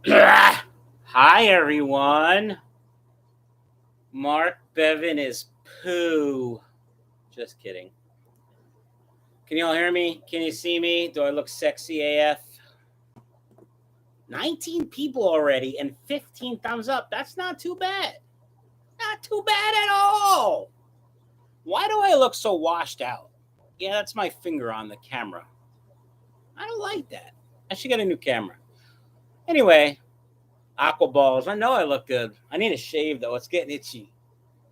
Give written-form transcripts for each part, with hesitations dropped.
Hi, everyone. Mark Bevan is poo. Just kidding. Can you all hear me? Can you see me? Do I look sexy AF? 19 people already and 15 thumbs up. That's not too bad. Not too bad at all. Why do I look so washed out? Yeah, that's my finger on the camera. I don't like that. I should get a new camera. Anyway, aqua balls. I know I look good. I need a shave, though. It's getting itchy.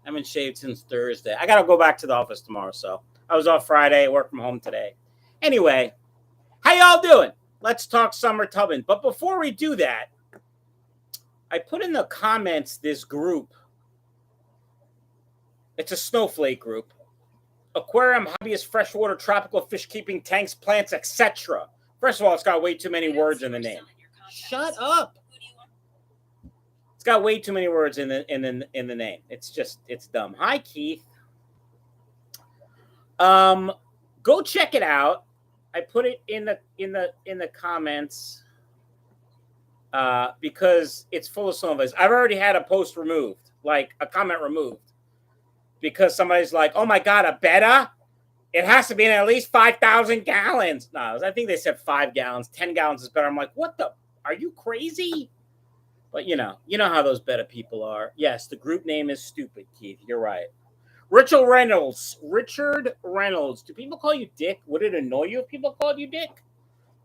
I haven't shaved since Thursday. I got to go back to the office tomorrow, so I was off Friday, work from home today. Anyway, how y'all doing? Let's talk summer tubbing. But before we do that, I put in the comments this group. It's a snowflake group. Aquarium, hobbyist, freshwater, tropical fish keeping, tanks, plants, etc. First of all, it's got way too many words in the name. Shut up. It's got way too many words in the name. It's dumb. Hi, Keith. Go check it out. I put it in the comments because it's full of snowflakes. I've already had a post removed, like a comment removed, because somebody's like, "Oh my God, a betta? It has to be in at least 5,000 gallons." No, I think they said 5 gallons. 10 gallons is better. I'm like, what the? Are you crazy? But you know how those betta people are. Yes, the group name is stupid, Keith. You're right. Richard Reynolds. Do people call you Dick? Would it annoy you if people called you Dick?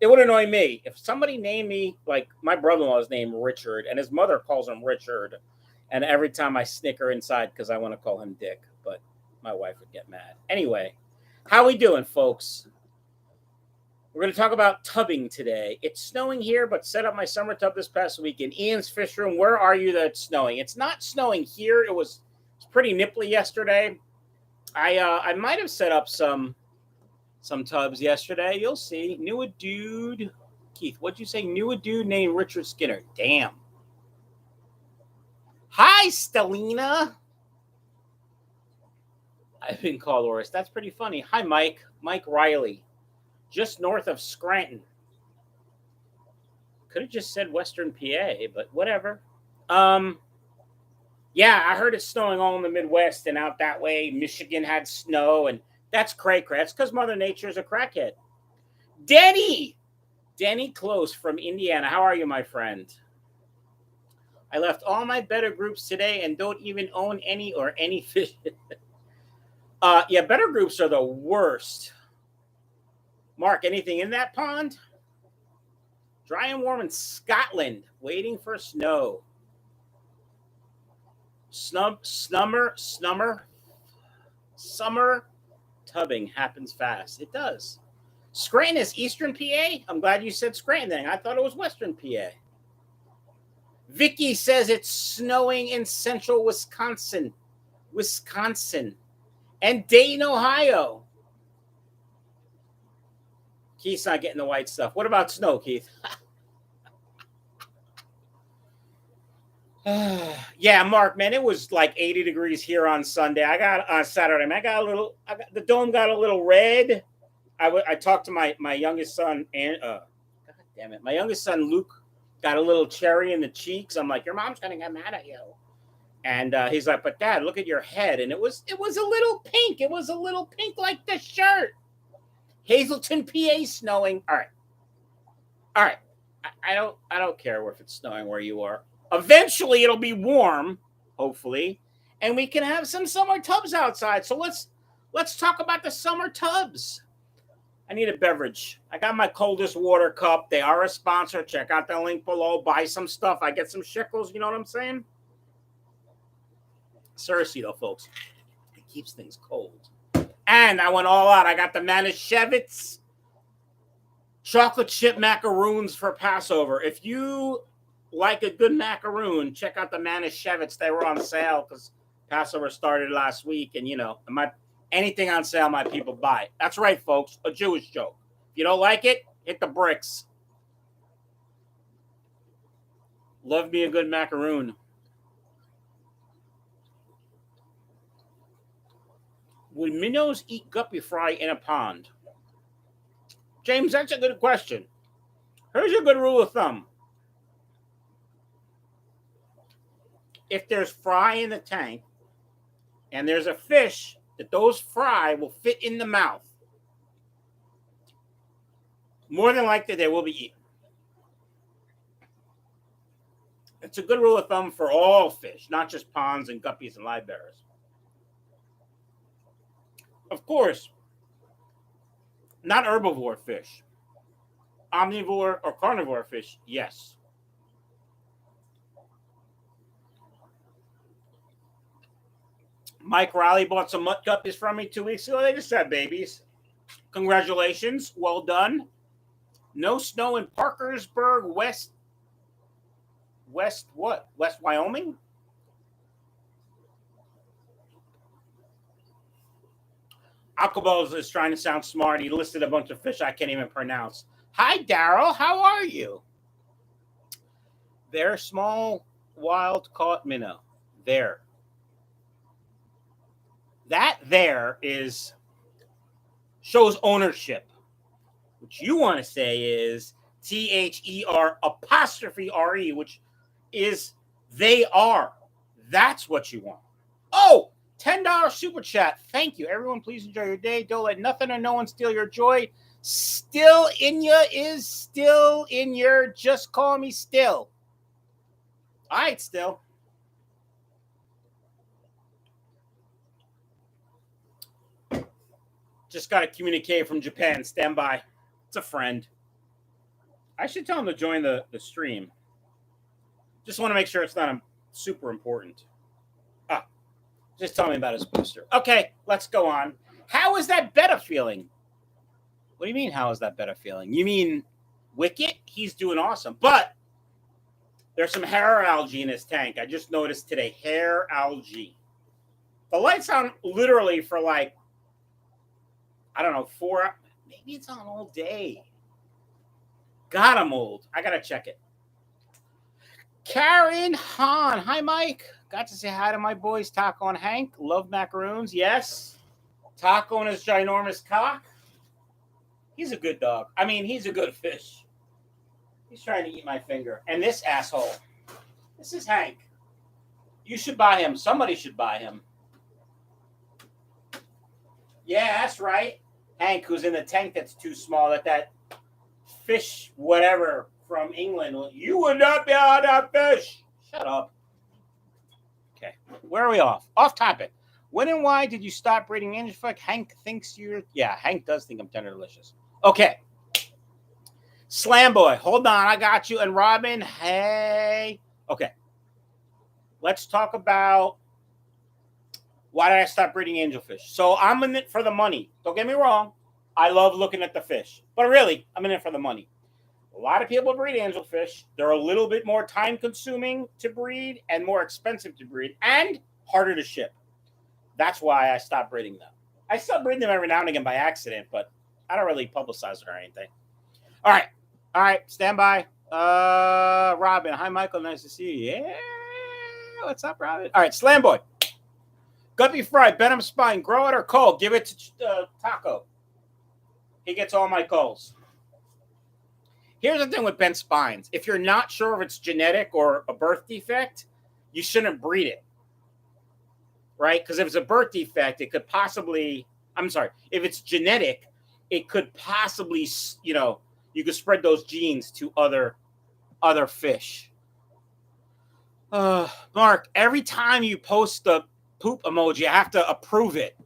It would annoy me. If somebody named me, like my brother-in-law is named Richard, and his mother calls him Richard, and every time I snicker inside because I want to call him Dick, but my wife would get mad. Anyway, how we doing, folks? We're going to talk about tubbing today. It's snowing here, but set up my summer tub this past week in Ian's fish room. Where are you that it's snowing? It's not snowing here. It was pretty nipply yesterday. I might have set up some tubs yesterday. You'll see. Knew a dude. Keith, what'd you say? Knew a dude named Richard Skinner. Damn. Hi, Stelina. I've been called worse. That's pretty funny. Hi, Mike. Mike Riley. Just north of Scranton. Could have just said Western PA, but whatever. Yeah, I heard it's snowing all in the Midwest and out that way. Michigan had snow, and that's cray-cray. That's because Mother Nature is a crackhead. Denny Close from Indiana. How are you, my friend? I left all my better groups today and don't even own any fish. Yeah, better groups are the worst. Mark, anything in that pond? Dry and warm in Scotland, waiting for snow. Summer tubbing happens fast. It does. Scranton is Eastern PA? I'm glad you said Scranton then. I thought it was Western PA. Vicky says it's snowing in central Wisconsin, and Dayton, Ohio. Keith's not getting the white stuff. What about snow, Keith? Yeah, Mark, man, it was like 80 degrees here on Sunday. On Saturday, man, the dome got a little red. I talked to my youngest son, and God damn it, my youngest son Luke got a little cherry in the cheeks. I'm like, your mom's gonna get mad at you. And he's like, but Dad, look at your head. And it was a little pink. It was a little pink like the shirt. Hazleton, PA, snowing. All right. I don't care if it's snowing where you are. Eventually, it'll be warm, hopefully, and we can have some summer tubs outside. So let's talk about the summer tubs. I need a beverage. I got my coldest water cup. They are a sponsor. Check out the link below. Buy some stuff. I get some shekels. You know what I'm saying? Seriously, though, folks, it keeps things cold. And I went all out. I got the Manischewitz chocolate chip macaroons for Passover. If you like a good macaroon, check out the Manischewitz. They were on sale because Passover started last week. And, anything on sale, my people buy. That's right, folks. A Jewish joke. If you don't like it, hit the bricks. Love me a good macaroon. Would minnows eat guppy fry in a pond? James, that's a good question. Here's a good rule of thumb. if there's fry in the tank and there's a fish, that those fry will fit in the mouth. More than likely, they will be eaten. It's a good rule of thumb for all fish, not just ponds and guppies and live bearers. Of course, not herbivore fish. Omnivore or carnivore fish, yes. Mike Riley bought some mutt guppies from me 2 weeks ago. They just had babies. Congratulations. Well done. No snow in Parkersburg, West Wyoming? Aquabells is trying to sound smart. He listed a bunch of fish I can't even pronounce. Hi, Daryl. How are you? They're small, wild-caught minnow. There. That there is shows ownership. What you want to say is THER''RE, which is they are. That's what you want. Oh, $10 super chat. Thank you. Everyone, please enjoy your day. Don't let nothing or no one steal your joy. Still in ya is still in your. Just call me Still. All right, Still. Just got a communique from Japan. Stand by. It's a friend. I should tell him to join the stream. Just want to make sure it's not super important. Just tell me about his booster. Okay, let's go on. How is that Betta feeling? What do you mean, how is that Betta feeling? You mean Wicket? He's doing awesome. But there's some hair algae in his tank. I just noticed today, hair algae. The light's on literally for like, I don't know, 4, maybe it's on all day. God, I'm old. I got to check it. Karen Hahn. Hi, Mike. Got to say hi to my boys, Taco and Hank. Love macaroons. Yes. Taco and his ginormous cock. He's a good dog. I mean, he's a good fish. He's trying to eat my finger. And this asshole. This is Hank. You should buy him. Somebody should buy him. Yeah, that's right. Hank, who's in the tank that's too small, that fish, whatever, from England. You would not be on that fish. Shut up. Okay. Where are we off? Off topic. When and why did you stop breeding Angelfish? Hank thinks you're... Yeah, Hank does think I'm tender delicious. Okay. Slam Boy. Hold on. I got you. And Robin, hey. Okay. Let's talk about why did I stop breeding angelfish. So I'm in it for the money. Don't get me wrong. I love looking at the fish. But really, I'm in it for the money. A lot of people breed angelfish. They're a little bit more time-consuming to breed and more expensive to breed and harder to ship. That's why I stopped breeding them. I still breed them every now and again by accident, but I don't really publicize it or anything. All right. Stand by. Robin. Hi, Michael. Nice to see you. Yeah. What's up, Robin? All right. Slam Boy. Guppy fry, Benham spine. Grow it or cold. Give it to Taco. He gets all my calls. Here's the thing with bent spines. If you're not sure if it's genetic or a birth defect, you shouldn't breed it. Right? Because if it's a birth defect, it could possibly... If it's genetic, it could possibly, you could spread those genes to other fish. Mark, every time you post the poop emoji, you have to approve it.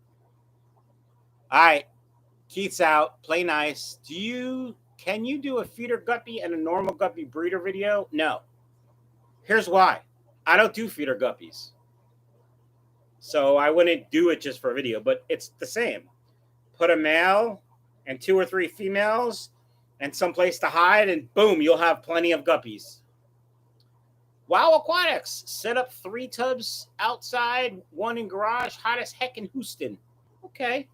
All right. Keith's out. Play nice. Can you do a feeder guppy and a normal guppy breeder video? No. Here's why. I don't do feeder guppies. So I wouldn't do it just for a video, but it's the same. Put a male and 2 or 3 females and someplace to hide, and boom, you'll have plenty of guppies. Wow Aquatics. Set up 3 tubs outside, 1 in garage. Hot as heck in Houston. Okay.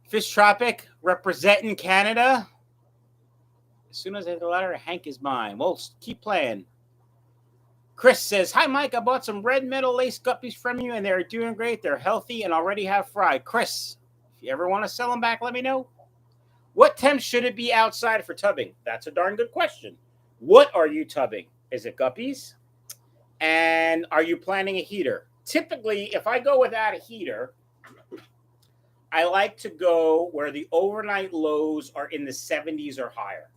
Fish Tropic representing Canada. As soon as I hit the letter, Hank is mine. Well, keep playing. Chris says, hi, Mike. I bought some red metal lace guppies from you, and they're doing great. They're healthy and already have fried. Chris, if you ever want to sell them back, let me know. What temp should it be outside for tubbing? That's a darn good question. What are you tubbing? Is it guppies? And are you planning a heater? Typically, if I go without a heater, I like to go where the overnight lows are in the 70s or higher,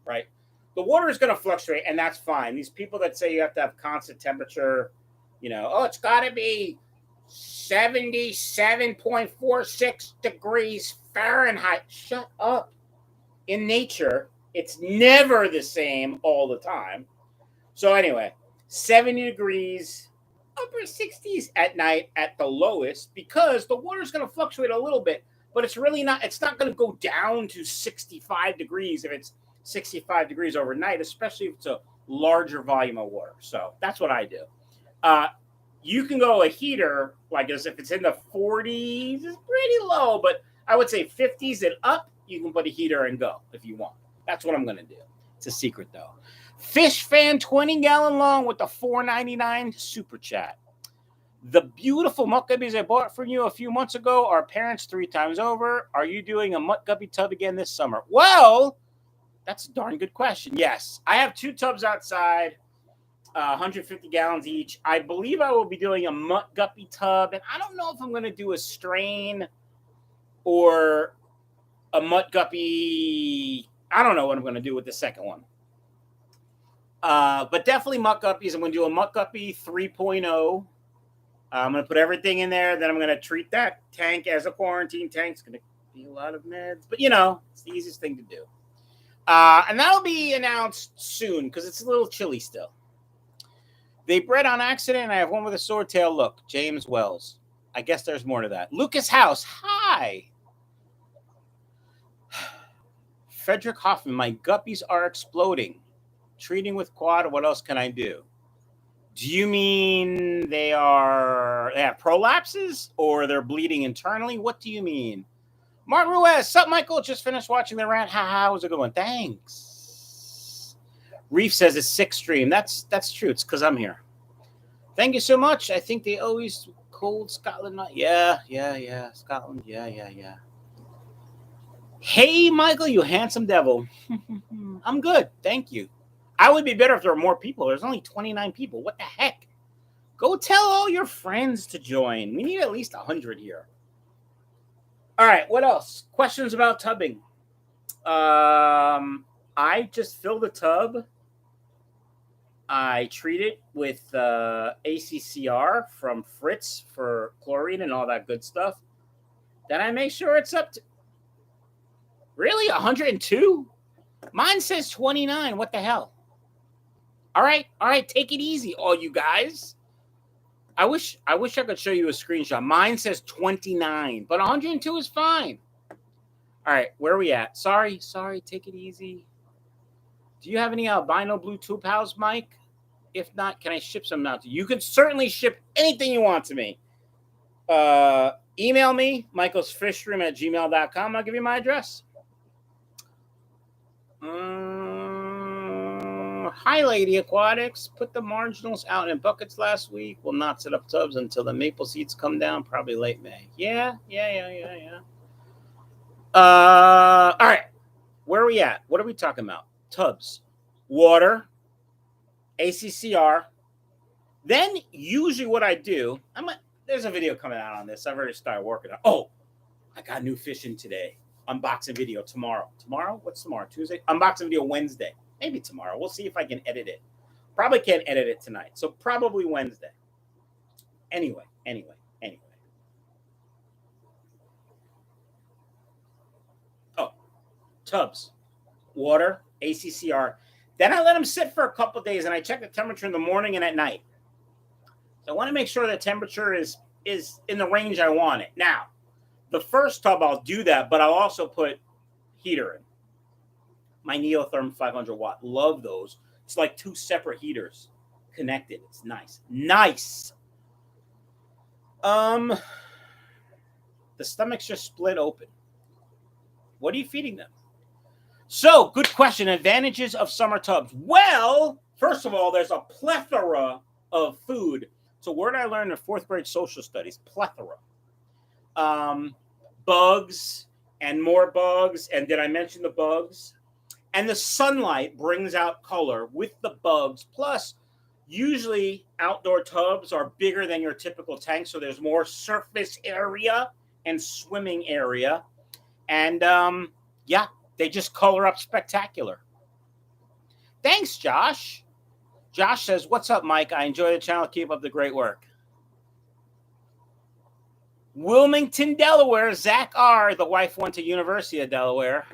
right? The water is going to fluctuate, and that's fine. These people that say you have to have constant temperature, oh, it's got to be 77.46 degrees Fahrenheit. Shut up. In nature, it's never the same all the time. So anyway, 70 degrees, upper 60s at night at the lowest, because the water is going to fluctuate a little bit, but it's really not, it's not going to go down to 65 degrees if it's 65 degrees overnight, especially if it's a larger volume of water. So that's what I do. You can go a heater, like as if it's in the 40s, it's pretty low, but I would say 50s and up, you can put a heater and go if you want. That's what I'm going to do. It's a secret, though. Fish Fan 20-gallon long with the $4.99 super chat. The beautiful mutt guppies I bought from you a few months ago are parents 3 times over. Are you doing a mutt guppy tub again this summer? Well, that's a darn good question. Yes, I have 2 tubs outside, 150 gallons each. I believe I will be doing a mutt guppy tub, and I don't know if I'm going to do a strain or a mutt guppy. I don't know what I'm going to do with the second one. But definitely mutt guppies. I'm going to do a mutt guppy 3.0. I'm going to put everything in there. Then I'm going to treat that tank as a quarantine tank. It's going to be a lot of meds. But, it's the easiest thing to do. And that'll be announced soon because it's a little chilly still. They bred on accident, and I have one with a swordtail look. James Wells. I guess there's more to that. Lucas House. Hi. Frederick Hoffman. My guppies are exploding. Treating with quad. What else can I do? Do you mean they have prolapses or they're bleeding internally? What do you mean? Mark Ruiz. Sup, Michael? Just finished watching the rant. Haha, was a good one. Thanks. Reef says it's 6 stream. That's true. It's because I'm here. Thank you so much. I think they always cold Scotland. Yeah. Scotland. Yeah. Hey, Michael, you handsome devil. I'm good. Thank you. I would be better if there were more people. There's only 29 people. What the heck? Go tell all your friends to join. We need at least 100 here. All right, what else? Questions about tubbing. I just fill the tub. I treat it with ACCR from Fritz for chlorine and all that good stuff. Then I make sure it's up to... Really? 102? Mine says 29. What the hell? All right. Take it easy, all you guys. I wish I could show you a screenshot. Mine says 29, but 102 is fine. All right, where are we at? Sorry. Take it easy. Do you have any albino blue tube house, Mike? If not, can I ship some out to you? You can certainly ship anything you want to me. Email me, michaelsfishroom@gmail.com. I'll give you my address. Hi, Lady Aquatics. Put the marginals out in buckets last week. Will not set up tubs until the maple seeds come down, probably late May. Yeah. All right. Where are we at? What are we talking about? Tubs, water, ACCR. Then usually what I do, there's a video coming out on this. I've already started working on it. Oh, I got new fish in today. Unboxing video tomorrow. Tomorrow? What's tomorrow? Tuesday? Unboxing video Wednesday. Maybe tomorrow. We'll see if I can edit it. Probably can't edit it tonight. So probably Wednesday. Anyway. Oh, tubs, water, ACCR. Then I let them sit for a couple of days, and I check the temperature in the morning and at night. So I want to make sure the temperature is in the range I want it. Now, the first tub, I'll do that, but I'll also put heater in. My Neotherm 500 watt. Love those. It's like 2 separate heaters connected. It's nice. The stomach's just split open. What are you feeding them? So, good question. Advantages of summer tubs. Well, first of all, there's a plethora of food. It's a word I learned in 4th grade social studies. Plethora. Bugs and more bugs. And did I mention the bugs? And the sunlight brings out color with the bugs. Plus, Usually outdoor tubs are bigger than your typical tank, so there's more surface area and swimming area. And yeah, they just color up spectacular. Thanks, Josh. Josh says, what's up, Mike? I enjoy the channel. Keep up the great work. Wilmington, Delaware. Zach R. The wife went to University of Delaware.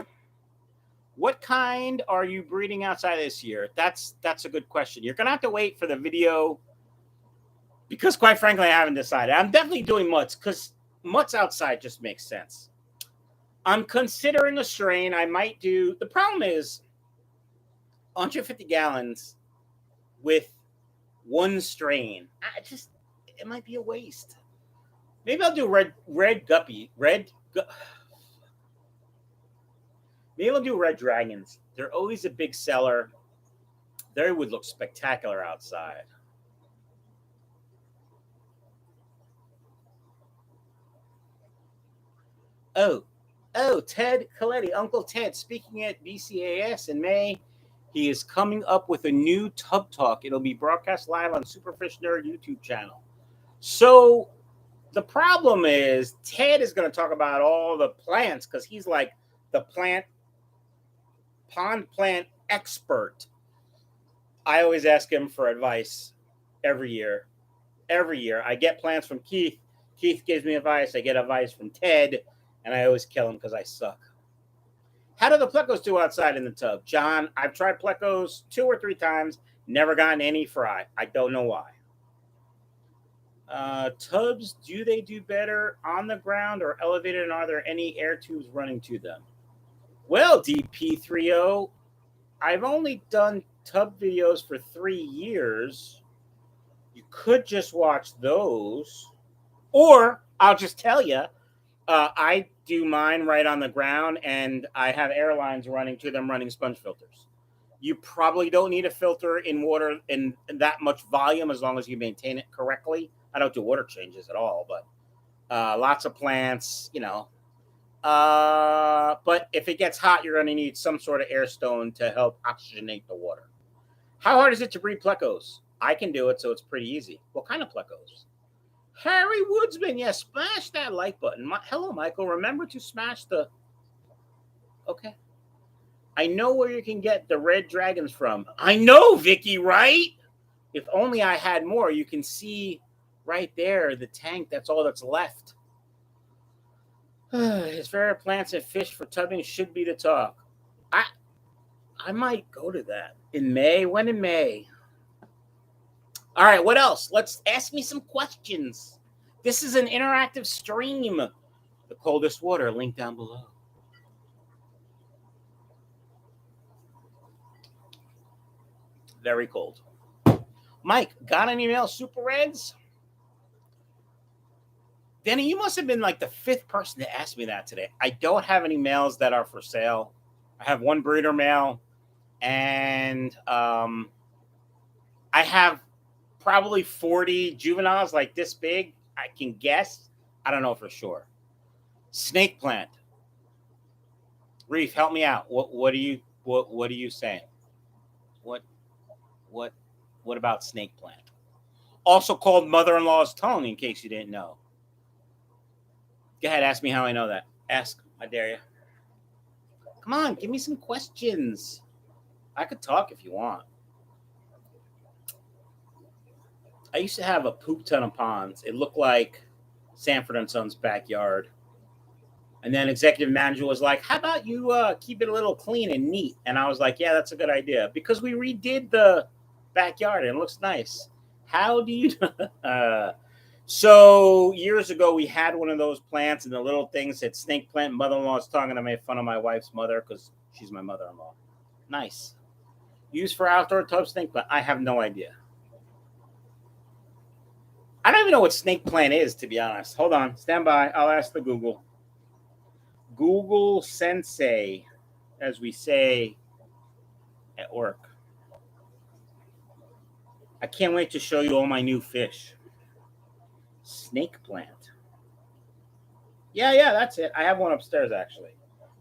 What kind are you breeding outside this year? That's a good question. You're going to have to wait for the video because, quite frankly, I haven't decided. I'm definitely doing mutts because mutts outside just makes sense. I'm considering a strain. I might do. The problem is 150 gallons with one strain. It might be a waste. Maybe I'll do red guppy. Maybe I'll do red dragons. They're always a big seller. They would look spectacular outside. Oh, Ted Coletti, Uncle Ted, speaking at BCAS in May. He is coming up with a new tub talk. It'll be broadcast live on Superfish Nerd YouTube channel. So the problem is Ted is going to talk about all the plants because he's like the pond plant expert. I always ask him for advice every year. I get plants from Keith. Keith gives me advice. I get advice from Ted, and I always kill him because I suck. How do the Plecos do outside in the tub? John, I've tried Plecos 2 or 3 times, never gotten any fry. I don't know why. Tubs, do they do better on the ground or elevated, and are there any air tubes running to them? Well, DP30, I've only done tub videos for 3 years. You could just watch those, or I'll just tell you, I do mine right on the ground, and I have Airlines running to them, running sponge filters. You probably don't need a filter in water in that much volume as long as you maintain it correctly. I don't do water changes at all, but lots of plants, you know. But if it gets hot, you're going to need some sort of air stone to help oxygenate the water. How hard is it to breed Plecos? I can do it, so it's pretty easy. What kind of Plecos? Harry Woodsman, yes, smash that like button. Hello, Michael. Remember to smash the... Okay. I know where you can get the red dragons from. I know, Vicky, right? If only I had more. You can see right there the tank. That's all that's left. His favorite plants and fish for tubbing should be the Tock. I might go to that in May. When in May? All right, what else? Let's ask me some questions. This is an interactive stream. The coldest water, link down below. Very cold. Mike, got an email, Super Reds? Danny, you must have been like the 5th person to ask me that today. I don't have any males that are for sale. I have 1 breeder male, and I have probably 40 juveniles like this big. I can guess. I don't know for sure. Snake plant. Reef, help me out. What are you saying? What about snake plant? Also called mother-in-law's tongue, in case you didn't know. Go ahead, ask me how I know that. Ask, I dare you. Come on, give me some questions. I could talk if you want. I used to have a poop ton of ponds. It looked like Sanford and Son's backyard. And then executive manager was like, how about you keep it a little clean and neat? And I was like, yeah, that's a good idea. Because we redid the backyard and it looks nice. How do you... So years ago, we had one of those plants and the little thing said snake plant, mother-in-law's tongue, and I made fun of my wife's mother because she's my mother-in-law. Nice. Used for outdoor tub snake plant. I have no idea. I don't even know what snake plant is, to be honest. Hold on. Stand by. I'll ask the Google. Google Sensei, as we say at work. I can't wait to show you all my new fish. Snake plant. Yeah, that's it. I have one upstairs, actually.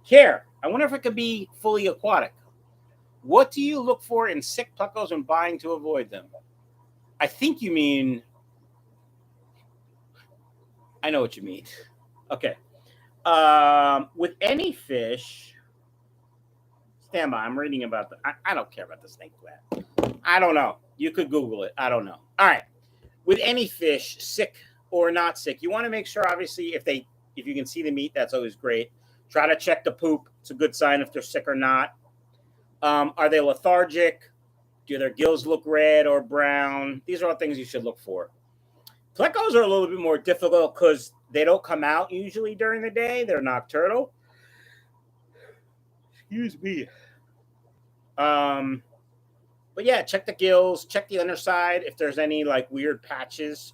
Care. I wonder if it could be fully aquatic. What do you look for in sick Plecos when buying to avoid them? I think you mean, I know what you mean. Okay. With any fish, stand by. I'm reading about I don't care about the snake plant. I don't know. You could Google it. I don't know. All right. With any fish, sick or not sick, you want to make sure, obviously, if you can see the meat, that's always great. Try to check the poop. It's a good sign if they're sick or not. Are they lethargic? Do their gills look red or brown? These are all things you should look for. Plecos are a little bit more difficult because they don't come out usually during the day. They're nocturnal. Excuse me. But yeah, check the gills, check the underside if there's any like weird patches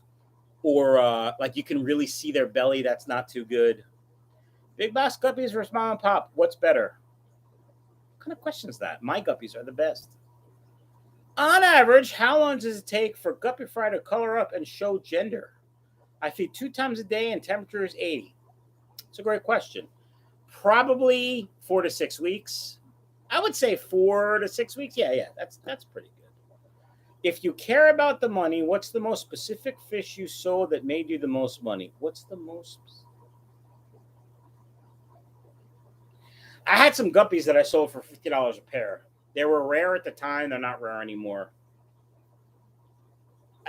or like you can really see their belly. That's not too good. Big bass guppies versus mom and pop. What's better? What kind of question is that? My guppies are the best. On average, how long does it take for guppy fry to color up and show gender? I feed 2 times a day and temperature is 80. It's a great question. Probably 4 to 6 weeks. I would say 4 to 6 weeks. Yeah, that's pretty good. If you care about the money, what's the most specific fish you sold that made you the most money? What's the most? I had some guppies that I sold for $50 a pair. They were rare at the time. They're not rare anymore.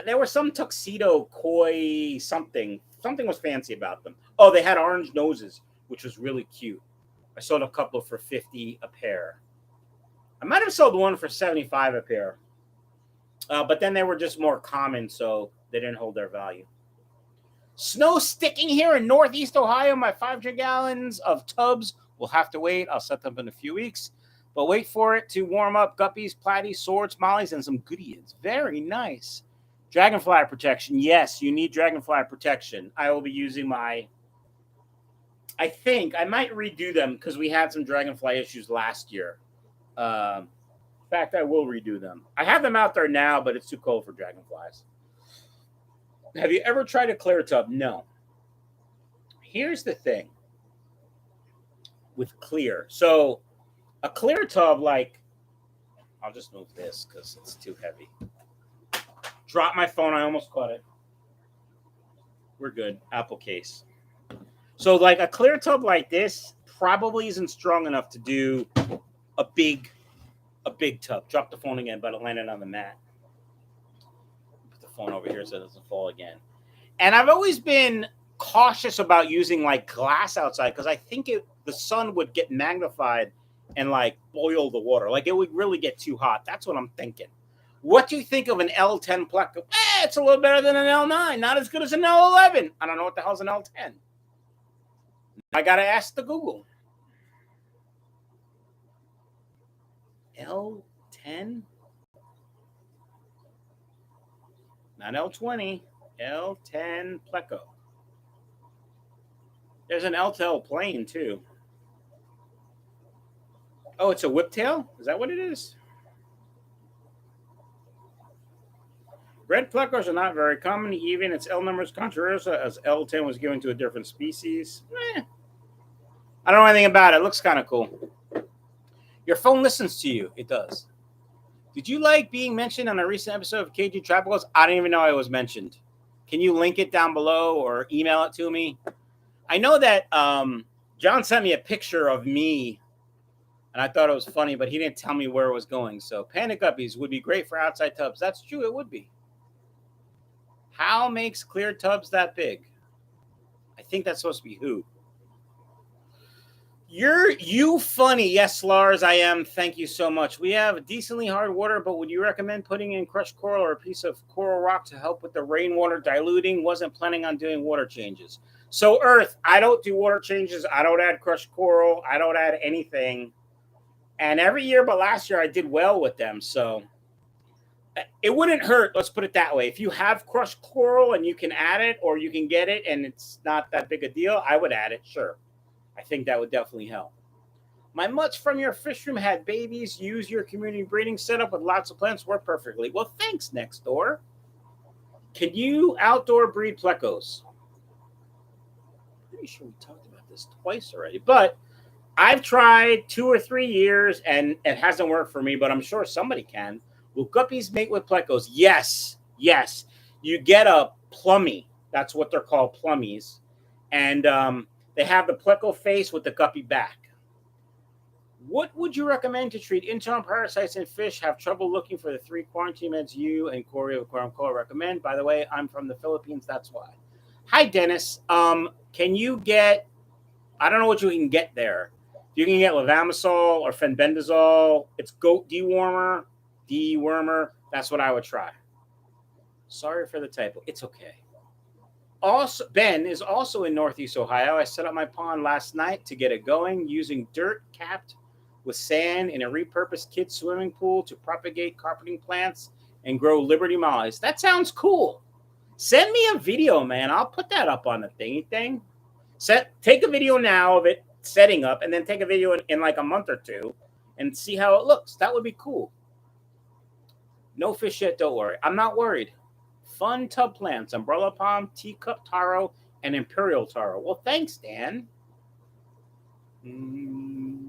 There was some tuxedo koi something. Something was fancy about them. Oh, they had orange noses, which was really cute. I sold a couple for $50 a pair. I might have sold one for $75 a pair. But then they were just more common, so they didn't hold their value. Snow sticking here in Northeast Ohio. My 500 gallons of tubs will have to wait. I'll set them in a few weeks. But wait for it to warm up. Guppies, platies, swords, mollies, and some goodies. Very nice. Dragonfly protection. Yes, you need dragonfly protection. I will be using my... I think I might redo them because we had some dragonfly issues last year. In fact, I will redo them. I have them out there now, but it's too cold for dragonflies. Have you ever tried a clear tub? No. Here's the thing with clear. So a clear tub, like, I'll just move this because it's too heavy. Drop my phone. I almost caught it. We're good. Apple case. So like a clear tub like this probably isn't strong enough to do a big tub. Drop the phone again, but it landed on the mat. Put the phone over here so it doesn't fall again. And I've always been cautious about using like glass outside because I think the sun would get magnified and like boil the water. Like it would really get too hot. That's what I'm thinking. What do you think of an L10 Pleco? It's a little better than an L9. Not as good as an L11. I don't know what the hell's an L10. I got to ask the Google. L10? Not L20. L10 Pleco. There's an L10 plane too. Oh, it's a whiptail? Is that what it is? Red Plecos are not very common. Even its L number is controversial as L10 was given to a different species. I don't know anything about it. It looks kind of cool. Your phone listens to you. It does. Did you like being mentioned on a recent episode of KJE Tropicals? I didn't even know I was mentioned. Can you link it down below or email it to me? I know that John sent me a picture of me, and I thought it was funny, but he didn't tell me where it was going. So panda guppies would be great for outside tubs. That's true. It would be. How makes clear tubs that big? I think that's supposed to be who. You funny. Yes, Lars, I am. Thank you so much. We have decently hard water, but would you recommend putting in crushed coral or a piece of coral rock to help with the rainwater diluting? Wasn't planning on doing water changes. So Earth, I don't do water changes. I don't add crushed coral. I don't add anything. And every year but last year I did well with them. So it wouldn't hurt. Let's put it that way. If you have crushed coral and you can add it or you can get it and it's not that big a deal, I would add it. Sure. I think that would definitely help. My mutts from your fish room had babies. Use your community breeding setup with lots of plants. Work perfectly. Well, thanks, next door. Can you outdoor breed plecos? Pretty sure we talked about this twice already, but I've tried 2 or 3 years and it hasn't worked for me, but I'm sure somebody can. Will guppies mate with plecos? Yes. Yes, you get a plummy. That's what they're called, plummies. And they have the Pleco face with the guppy back. What would you recommend to treat internal parasites in fish? Have trouble looking for the 3 quarantine meds you and Corey of Aquarium Co recommend. By the way, I'm from the Philippines. That's why. Hi, Dennis. Can you get, I don't know what you can get there. You can get levamisole or fenbendazole. It's goat dewormer. That's what I would try. Sorry for the typo. It's okay. Also, Ben is also in Northeast Ohio. I set up my pond last night to get it going using dirt capped with sand in a repurposed kids swimming pool to propagate carpeting plants and grow Liberty mollies. That sounds cool. Send me a video, man. I'll put that up on the thingy thing. Take a video now of it setting up, and then take a video in like a month or two and see how it looks. That would be cool. No fish yet, don't worry. I'm not worried. Fun tub plants, umbrella palm, teacup taro, and imperial taro. Well, thanks, Dan. You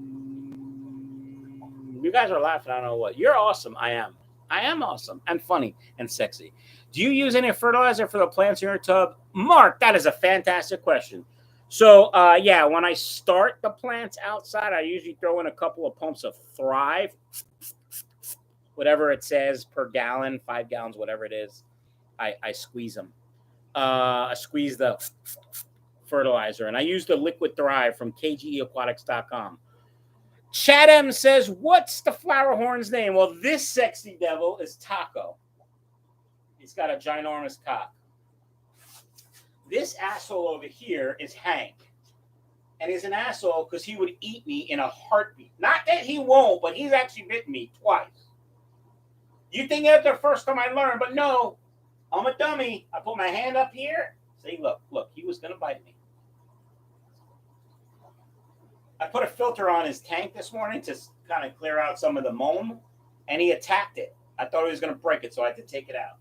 guys are laughing. I don't know what. You're awesome. I am. I am awesome and funny and sexy. Do you use any fertilizer for the plants in your tub? Mark, that is a fantastic question. So, yeah, when I start the plants outside, I usually throw in a couple of pumps of Thrive, whatever it says per gallon, 5 gallons, whatever it is. I squeeze them. I squeeze the fertilizer, and I use the liquid Thrive from KJEAquatics.com. Chatham says, what's the flower horn's name? Well, this sexy devil is Taco. He's got a ginormous cock. This asshole over here is Hank. And he's an asshole because he would eat me in a heartbeat. Not that he won't, but he's actually bitten me twice. You think that's the first time I learned, but no, I'm a dummy. I put my hand up here. See, look, he was going to bite me. I put a filter on his tank this morning to kind of clear out some of the mold, and he attacked it. I thought he was going to break it, so I had to take it out.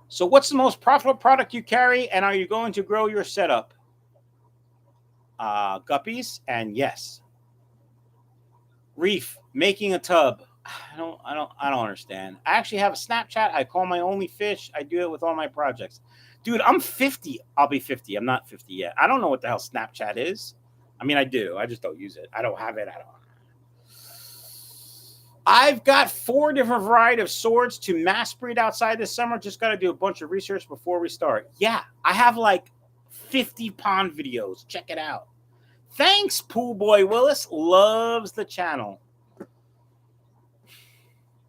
So what's the most profitable product you carry, and are you going to grow your setup? Guppies, and yes. Reef, making a tub. I don't understand. I actually have a Snapchat. I call my only fish. I do it with all my projects. Dude, I'm 50. I'll be 50. I'm not 50 yet. I don't know what the hell Snapchat is. I mean, I do. I just don't use it. I don't have it. I've got 4 different varieties of swords to mass breed outside this summer. Just got to do a bunch of research before we start. Yeah, I have like 50 pond videos. Check it out. Thanks, Pool Boy Willis. Loves the channel.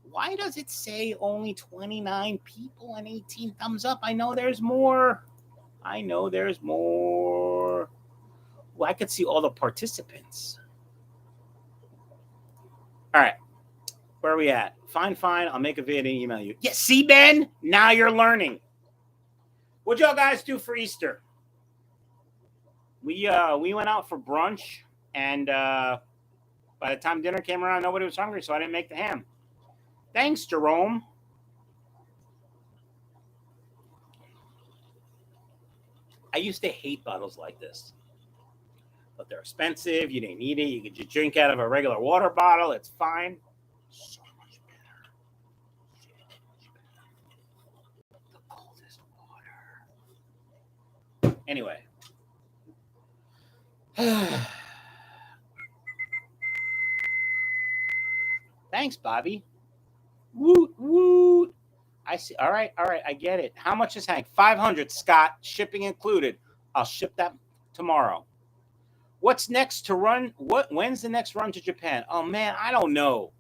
Why does it say only 29 people and 18 thumbs up? I know there's more. Well, I could see all the participants. All right. Where are we at? Fine. I'll make a video and email you. Yeah, see, Ben? Now you're learning. What'd y'all guys do for Easter? We went out for brunch, and by the time dinner came around, nobody was hungry, so I didn't make the ham. Thanks, Jerome. I used to hate bottles like this, but they're expensive. You didn't need it. You could just drink out of a regular water bottle. It's fine. So much better. The coldest water. Anyway. Thanks, Bobby. Woot. I see. All right. I get it. How much is Hank? 500, Scott, shipping included. I'll ship that tomorrow. What's next to run? When's the next run to Japan? Oh, man, I don't know.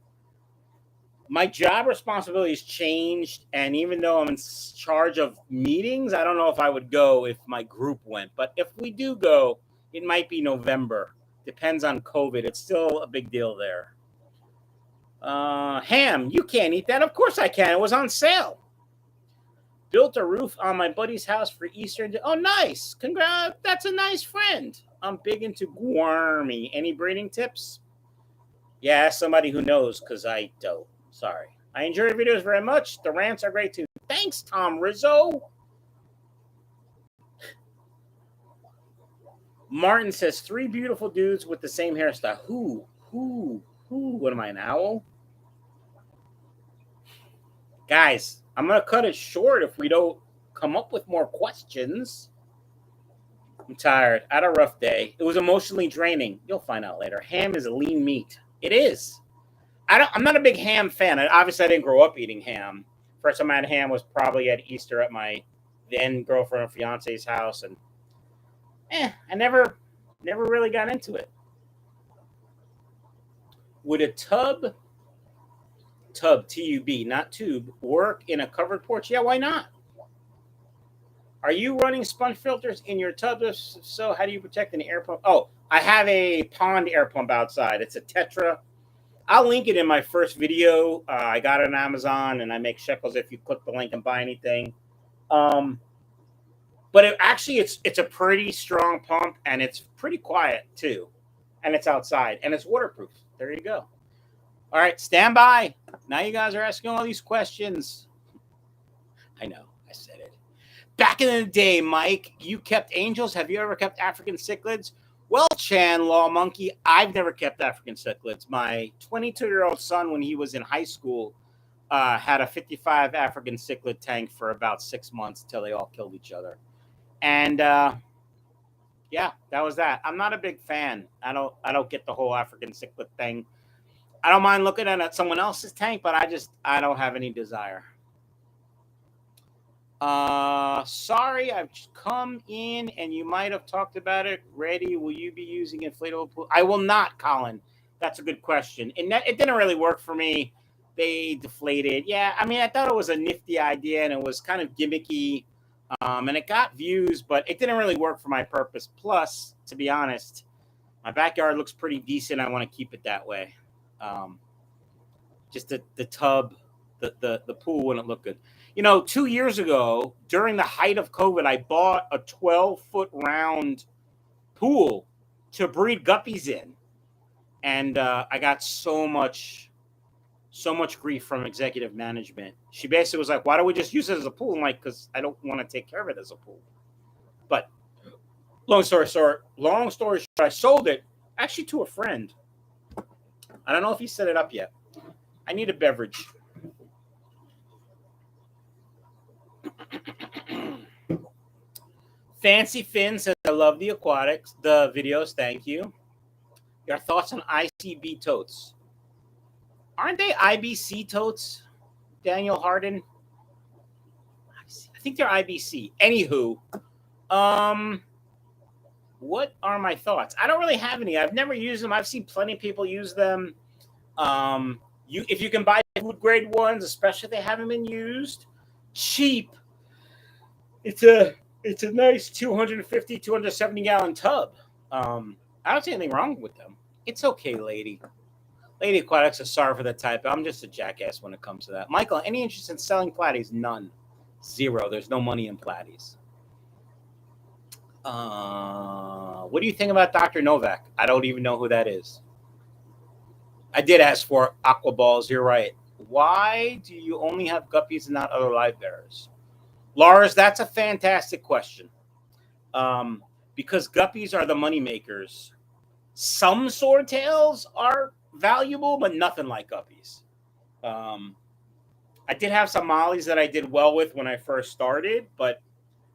My job responsibilities changed, and even though I'm in charge of meetings, I don't know if I would go if my group went. But if we do go, it might be November. Depends on COVID. It's still a big deal there. Ham, you can't eat that. Of course I can. It was on sale. Built a roof on my buddy's house for Easter. Oh, nice. Congrats. That's a nice friend. I'm big into gourmet. Any breeding tips? Yeah, somebody who knows, because I don't. Sorry. I enjoy your videos very much. The rants are great too. Thanks, Tom Rizzo. Martin says 3 beautiful dudes with the same hairstyle. Who? What am I, an owl? Guys, I'm going to cut it short if we don't come up with more questions. I'm tired. I had a rough day. It was emotionally draining. You'll find out later. Ham is a lean meat. It is. I'm not a big ham fan. Obviously, I didn't grow up eating ham. First time I had ham was probably at Easter at my then girlfriend or fiance's house, and I never really got into it. Would a tub T-U-B, not tube, work in a covered porch? Yeah, why not? Are you running sponge filters in your tub? If so, how do you protect an air pump? Oh, I have a pond air pump outside. It's a Tetra. I'll link it in my first video. I got it on Amazon, and I make shekels if you click the link and buy anything. But it's a pretty strong pump, and it's pretty quiet too, and it's outside, and it's waterproof. There you go. All right, stand by. Now you guys are asking all these questions. I know, I said it. Back in the day, Mike, you kept angels. Have you ever kept African cichlids? Well, Chan, Law Monkey, I've never kept African cichlids. My 22-year-old son, when he was in high school, had a 55 African cichlid tank for about 6 months until they all killed each other. And yeah, that was that. I'm not a big fan. I don't get the whole African cichlid thing. I don't mind looking at someone else's tank, but I don't have any desire. Sorry, I've come in and you might have talked about it. Ready? Will you be using inflatable pool? I will not, Colin. That's a good question. And it didn't really work for me. They deflated. Yeah, I mean, I thought it was a nifty idea and it was kind of gimmicky. And it got views, but it didn't really work for my purpose. Plus, to be honest, my backyard looks pretty decent. I want to keep it that way. Just the tub, the pool wouldn't look good. 2 years ago, during the height of COVID, I bought a 12-foot round pool to breed guppies in. And I got so much grief from executive management. She basically was like, why don't we just use it as a pool? I'm like, because I don't want to take care of it as a pool. But long story short, I sold it actually to a friend. I don't know if he set it up yet. I need a beverage. Fancy Finn says, I love the aquatics, the videos. Thank you. Your thoughts on ICB totes? Aren't they IBC totes, Daniel Harden? I think they're IBC. Anywho, what are my thoughts? I don't really have any. I've never used them. I've seen plenty of people use them. If you can buy food grade ones, especially if they haven't been used, cheap. It's a nice 250, 270 gallon tub. I don't see anything wrong with them. It's okay, Lady Aquatics is sorry for the typo. I'm just a jackass when it comes to that. Michael, any interest in selling platies? None. Zero. There's no money in platies. What do you think about Dr. Novak? I don't even know who that is. I did ask for aqua balls. You're right. Why do you only have guppies and not other live bearers? Lars, that's a fantastic question. Because guppies are the money makers. Some swordtails are valuable, but nothing like guppies. I did have some mollies that I did well with when I first started, but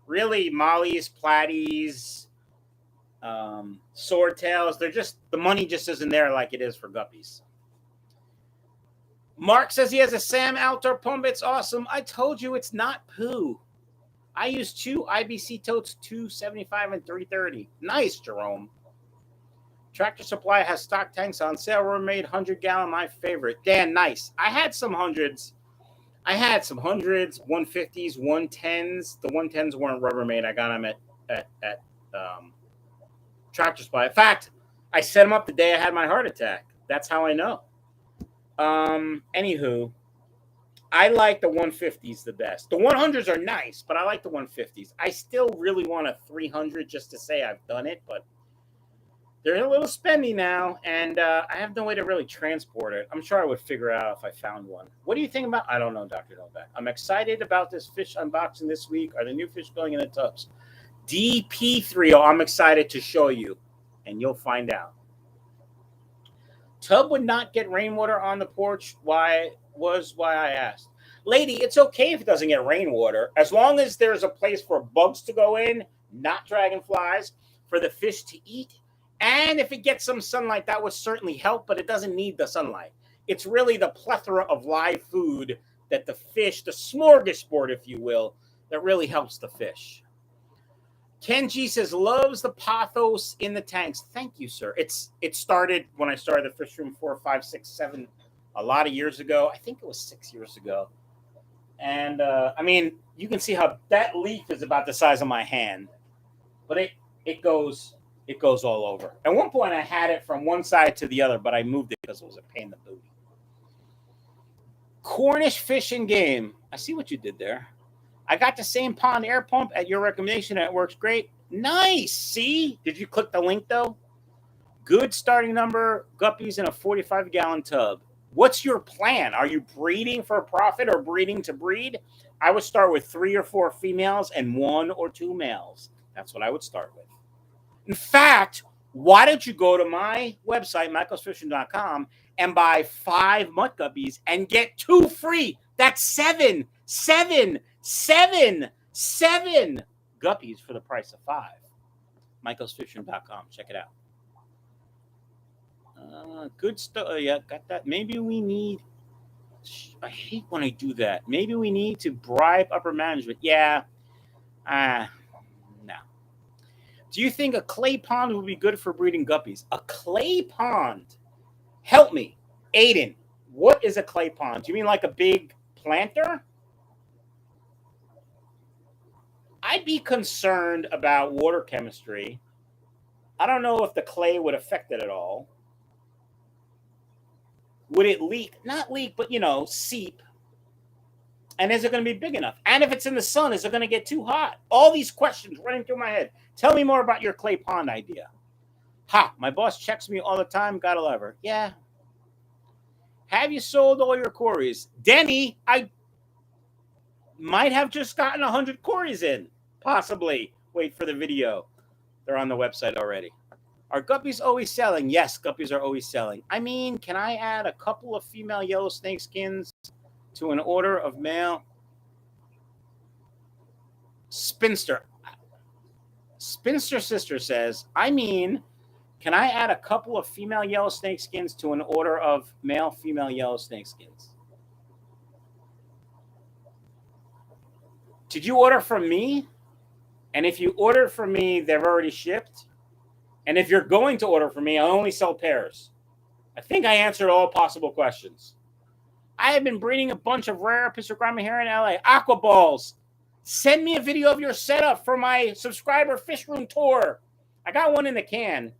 really mollies, platies, swordtails, the money just isn't there like it is for guppies. Mark says he has a Sam outdoor pump. It's awesome. I told you it's not poo. I use 2 IBC totes, 275 and 330. Nice, Jerome. Tractor Supply has stock tanks on sale. Rubbermaid 100-gallon, my favorite. Dan, nice. I had some hundreds. 150s, 110s. The 110s weren't Rubbermaid. I got them at Tractor Supply. In fact, I set them up the day I had my heart attack. That's how I know. Anywho, I like the 150s the best. The 100s are nice, but I like the 150s. I still really want a 300 just to say I've done it, but they're a little spendy now, and I have no way to really transport it. I'm sure I would figure out if I found one. What do you think about? I don't know, Dr. Novak. I'm excited about this fish unboxing this week. Are the new fish going in the tubs? DP3. I'm excited to show you, and you'll find out. Tub would not get rainwater on the porch. Why I asked. Lady, it's okay if it doesn't get rainwater, as long as there's a place for bugs to go in, not dragonflies, for the fish to eat. And if it gets some sunlight, that would certainly help, but it doesn't need the sunlight. It's really the plethora of live food that the fish, the smorgasbord, if you will, that really helps the fish. Ken G says, loves the pothos in the tanks. Thank you, sir. It started when I started the fish room 4, 5, 6, 7, a lot of years ago. I think it was 6 years ago. And I mean, you can see how that leaf is about the size of my hand, but it goes all over. At one point, I had it from one side to the other, but I moved it because it was a pain in the booty. Cornish Fish and Game. I see what you did there. I got the same pond air pump at your recommendation. It works great. Nice. See? Did you click the link, though? Good starting number. Guppies in a 45-gallon tub. What's your plan? Are you breeding for a profit or breeding to breed? I would start with 3 or 4 females and 1 or 2 males. That's what I would start with. In fact, why don't you go to my website, michaelsfishing.com, and buy 5 mud guppies and get 2 free? That's 7 guppies for the price of 5. michaelsfishing.com. Check it out. Good stuff. Yeah, got that. Maybe we need... I hate when I do that. Maybe we need to bribe upper management. Yeah. No. Do you think a clay pond would be good for breeding guppies? A clay pond? Help me. Aiden, what is a clay pond? Do you mean like a big planter? I'd be concerned about water chemistry. I don't know if the clay would affect it at all. Would it leak? Not leak, but, seep. And is it going to be big enough? And if it's in the sun, is it going to get too hot? All these questions running through my head. Tell me more about your clay pond idea. Ha, my boss checks me all the time. Gotta love her. Yeah. Have you sold all your quarries? Denny, I might have just gotten 100 quarries in. Possibly. Wait for the video. They're on the website already. Are guppies always selling? Yes, guppies are always selling. I mean, can I add a couple of female yellow snake skins to an order of male? Spinster Sister says, I mean, can I add a couple of female yellow snake skins to an order of male female yellow snake skins? Did you order from me? And if you ordered from me, they've already shipped. And if you're going to order from me, I only sell pairs. I think I answered all possible questions. I have been breeding a bunch of rare Piscogramma here in LA. Aqua balls. Send me a video of your setup for my subscriber fish room tour. I got one in the can.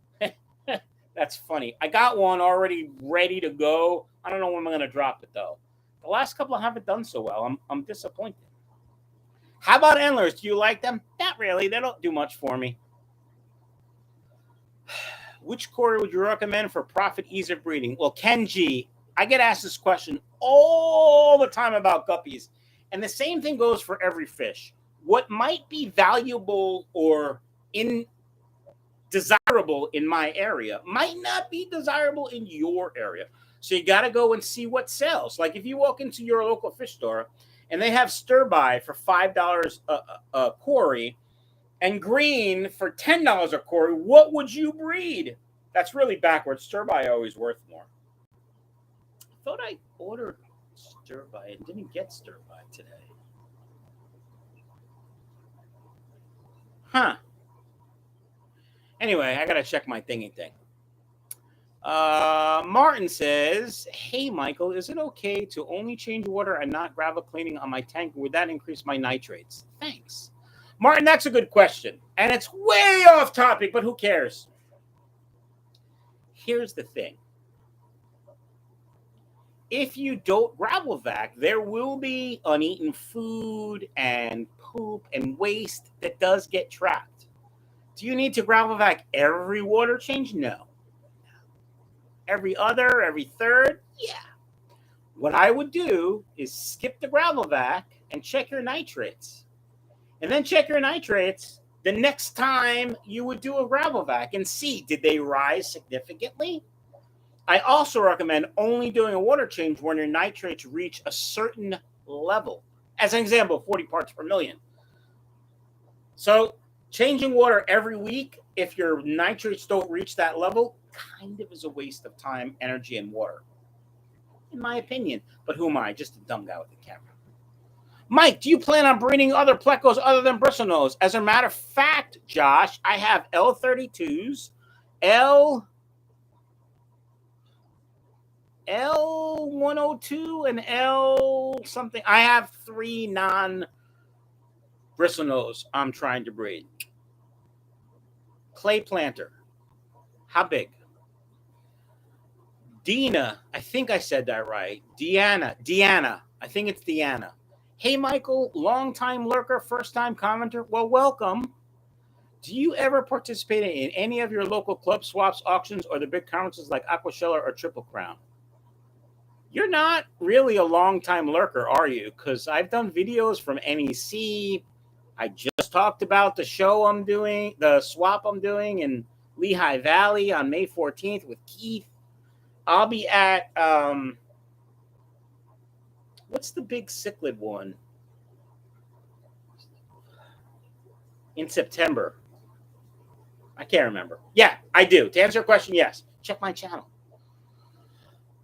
That's funny. I got one already ready to go. I don't know when I'm going to drop it, though. The last couple I haven't done so well. I'm disappointed. How about endlers? Do you like them? Not really. They don't do much for me. Which quarry would you recommend for profit, ease of breeding? Well, Ken G, I get asked this question all the time about guppies. And the same thing goes for every fish. What might be valuable or desirable in my area might not be desirable in your area. So you got to go and see what sells. Like if you walk into your local fish store and they have stir-by for $5 a quarry and green for $10 a quarry, what would you breed? That's really backwards. Stir-by always worth more. I thought I ordered stir-by and didn't get stir-by today. Huh. Anyway, I got to check my thingy thing. Martin says, hey, Michael, is it okay to only change water and not gravel cleaning on my tank? Would that increase my nitrates? Thanks. Martin, that's a good question. And it's way off topic, but who cares? Here's the thing. If you don't gravel vac, there will be uneaten food and poop and waste that does get trapped. Do you need to gravel vac every water change? No. Every other, every third? Yeah. What I would do is skip the gravel vac and check your nitrates. And then check your nitrates the next time you would do a gravel vac and see, did they rise significantly? I also recommend only doing a water change when your nitrates reach a certain level. As an example, 40 parts per million. So changing water every week, if your nitrates don't reach that level, kind of is a waste of time, energy, and water, in my opinion. But who am I? Just a dumb guy with a camera. Mike, do you plan on breeding other plecos other than bristlenose? As a matter of fact, Josh, I have L32s, L102, and L something. I have 3 non-bristlenose I'm trying to breed. Clay planter. How big? Dina, I think I said that right. Deanna. I think it's Deanna. Hey, Michael, long-time lurker, first-time commenter. Well, welcome. Do you ever participate in any of your local club swaps, auctions, or the big conferences like Aquashella or Triple Crown? You're not really a long-time lurker, are you? Because I've done videos from NEC. I just talked about the show I'm doing, the swap I'm doing in Lehigh Valley on May 14th with Keith. I'll be at... what's the big cichlid one? In September. I can't remember. Yeah, I do. To answer your question, yes. Check my channel.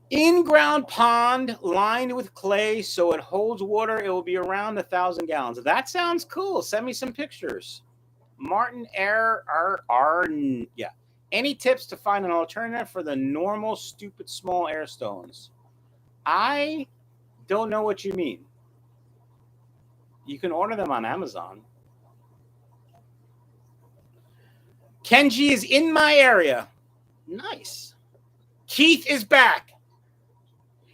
In-ground pond lined with clay so it holds water. It will be around 1,000 gallons. That sounds cool. Send me some pictures. Martin yeah. Any tips to find an alternative for the normal, stupid, small air stones? I don't know what you mean. You can order them on Amazon. Kenji is in my area. Nice. Keith is back.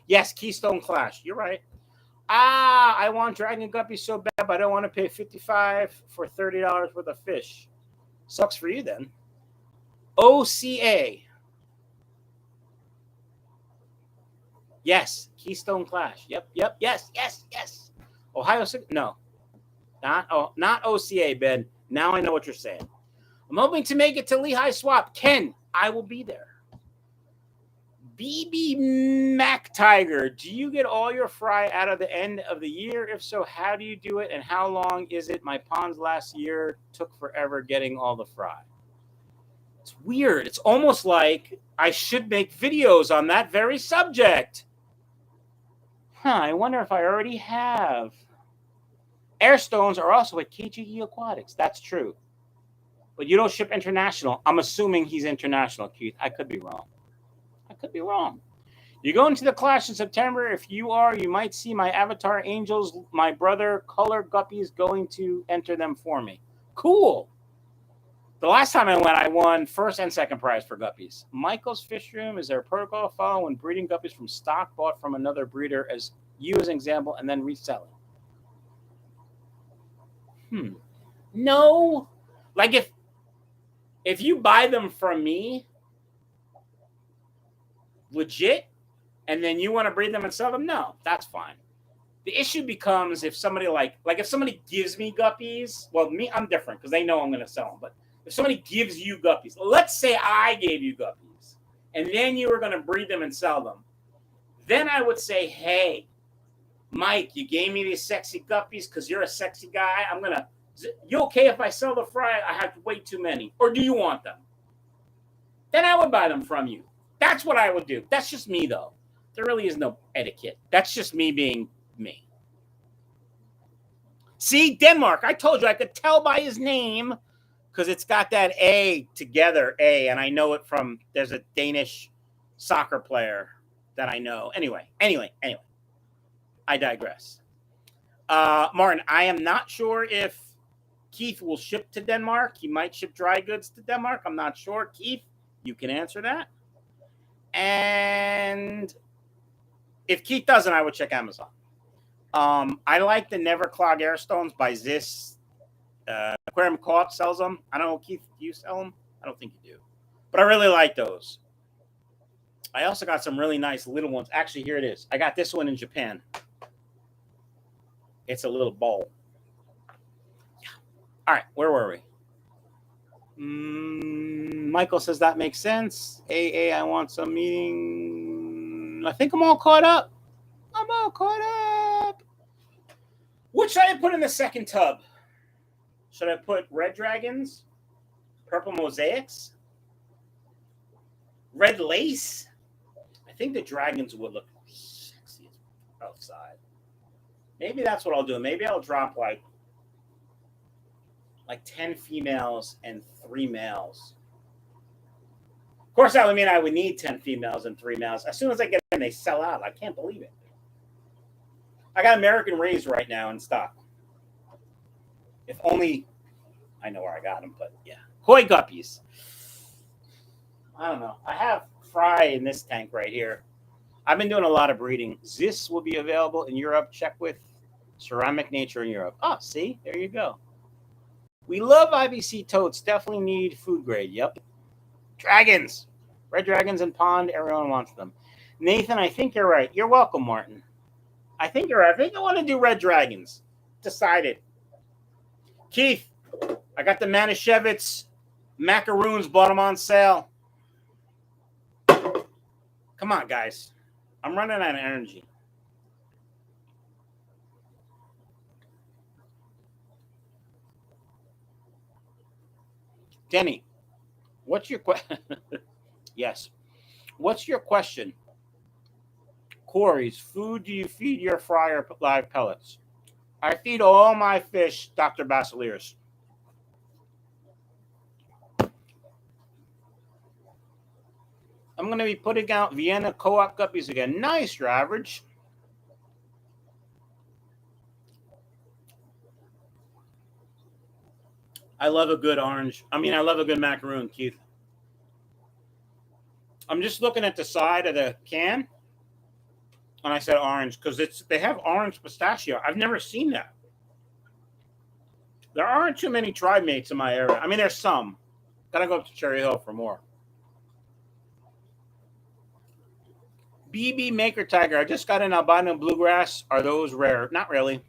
Yes, Keystone Clash. You're right. I want dragon guppies so bad, but I don't want to pay $55 for $30 worth of fish. Sucks for you then. OCA. Yes, Keystone Clash. Yep. Yes. Ohio City. No, not OCA, Ben. Now I know what you're saying. I'm hoping to make it to Lehigh Swap. Ken, I will be there. BB Mac Tiger, do you get all your fry out of the end of the year? If so, how do you do it, and how long is it? My ponds last year took forever getting all the fry. It's weird. It's almost like I should make videos on that very subject. I wonder if I already have. Airstones are also at KJE Aquatics. That's true. But you don't ship international. I'm assuming he's international, Keith. I could be wrong. You're going to the Clash in September. If you are, you might see my avatar angels, my brother, color guppies going to enter them for me. Cool. The last time I went, I won first and second prize for guppies. Michael's Fish Room, is there a protocol to follow when breeding guppies from stock bought from another breeder as you as an example and then reselling? No. Like if you buy them from me, legit, and then you want to breed them and sell them, no, that's fine. The issue becomes if somebody like if somebody gives me guppies, well, me, I'm different because they know I'm going to sell them. But if somebody gives you guppies, let's say I gave you guppies, and then you were going to breed them and sell them, then I would say, hey, Mike, you gave me these sexy guppies because you're a sexy guy. You okay if I sell the fry? I have way too many. Or do you want them? Then I would buy them from you. That's what I would do. That's just me, though. There really is no etiquette. That's just me being me. See, Denmark. I told you I could tell by his name because it's got that A together, A, and I know it from, there's a Danish soccer player that I know. Anyway. I digress. Martin, I am not sure if Keith will ship to Denmark. He might ship dry goods to Denmark. I'm not sure. Keith, you can answer that. And if Keith doesn't, I would check Amazon. I like the Never Clog Airstones by Zis. Aquarium Co Op sells them. I don't know, Keith, do you sell them? I don't think you do. But I really like those. I also got some really nice little ones. Actually, here it is. I got this one in Japan. It's a little bowl. Yeah. All right, where were we? Michael says that makes sense. AA, I want some meeting. I think I'm all caught up. What should I put in the second tub? Should I put red dragons, purple mosaics, red lace? I think the dragons would look sexy outside. Maybe that's what I'll do. Maybe I'll drop like 10 females and 3 males. Of course, that would mean I would need 10 females and 3 males. As soon as I get in, they sell out. I can't believe it. I got American Rays right now in stock. If only I know where I got them, but yeah. Koi guppies. I don't know. I have fry in this tank right here. I've been doing a lot of breeding. This will be available in Europe. Check with Ceramic Nature in Europe. Oh, see? There you go. We love IBC toads. Definitely need food grade. Yep. Dragons. Red dragons in pond. Everyone wants them. Nathan, I think you're right. You're welcome, Martin. I think you're right. I think I want to do red dragons. Decided. Keith, I got the Manischewitz macaroons. Bought them on sale. Come on, guys. I'm running out of energy. Denny, what's your question? Yes. What's your question? Corey's, food do you feed your fry or live pellets? I feed all my fish Dr. Basileus. I'm going to be putting out Vienna Co-op guppies again. Nice, your average. I love a good orange. I love a good macaroon, Keith. I'm just looking at the side of the can, and I said orange because they have orange pistachio. I've never seen that. There aren't too many tribe mates in my area. There's some. Gotta go up to Cherry Hill for more. BB Maker Tiger. I just got an albino bluegrass. Are those rare? Not really.